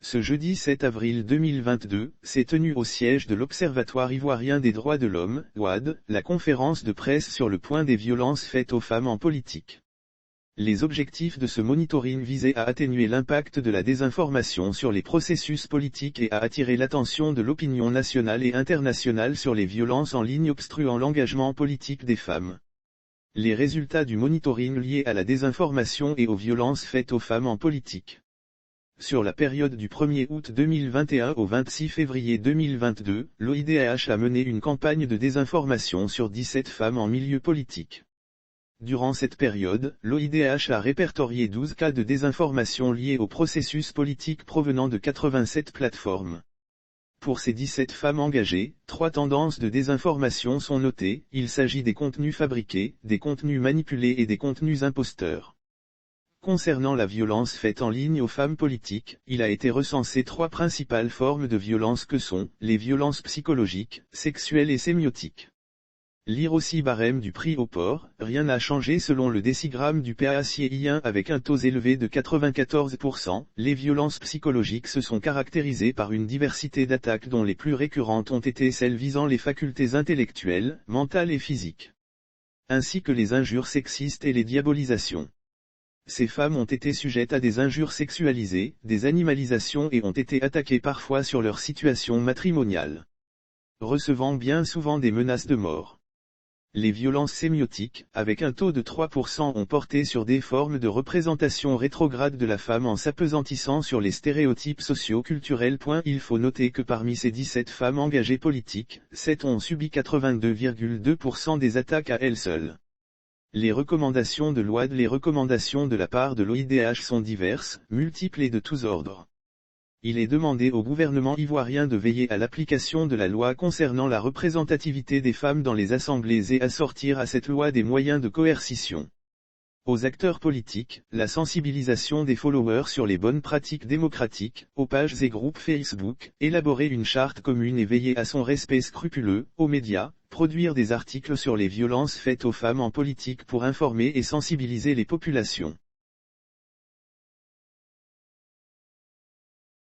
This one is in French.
Ce jeudi 7 avril 2022, s'est tenue au siège de l'Observatoire ivoirien des droits de l'homme, OID, la conférence de presse sur le point des violences faites aux femmes en politique. Les objectifs de ce monitoring visaient à atténuer l'impact de la désinformation sur les processus politiques et à attirer l'attention de l'opinion nationale et internationale sur les violences en ligne obstruant l'engagement politique des femmes. Les résultats du monitoring liés à la désinformation et aux violences faites aux femmes en politique. Sur la période du 1er août 2021 au 26 février 2022, l'OIDH a mené une campagne de désinformation sur 17 femmes en milieu politique. Durant cette période, l'OIDH a répertorié 12 cas de désinformation liés au processus politique provenant de 87 plateformes. Pour ces 17 femmes engagées, 3 tendances de désinformation sont notées: il s'agit des contenus fabriqués, des contenus manipulés et des contenus imposteurs. Concernant la violence faite en ligne aux femmes politiques, il a été recensé 3 principales formes de violence que sont les violences psychologiques, sexuelles et sémiotiques. Lire aussi barème du prix au port, rien n'a changé selon le décigramme du PACI1 avec un taux élevé de 94%, les violences psychologiques se sont caractérisées par une diversité d'attaques dont les plus récurrentes ont été celles visant les facultés intellectuelles, mentales et physiques. Ainsi que les injures sexistes et les diabolisations. Ces femmes ont été sujettes à des injures sexualisées, des animalisations et ont été attaquées parfois sur leur situation matrimoniale. Recevant bien souvent des menaces de mort. Les violences sémiotiques, avec un taux de 3%, ont porté sur des formes de représentation rétrograde de la femme en s'apesantissant sur les stéréotypes socio-culturels. Il faut noter que parmi ces 17 femmes engagées politiques, 7 ont subi 82,2% des attaques à elles seules. Les recommandations de l'OID. Les recommandations de la part de l'OIDH sont diverses, multiples et de tous ordres. Il est demandé au gouvernement ivoirien de veiller à l'application de la loi concernant la représentativité des femmes dans les assemblées et assortir à cette loi des moyens de coercition. Aux acteurs politiques, la sensibilisation des followers sur les bonnes pratiques démocratiques, aux pages et groupes Facebook, élaborer une charte commune et veiller à son respect scrupuleux, aux médias, produire des articles sur les violences faites aux femmes en politique pour informer et sensibiliser les populations.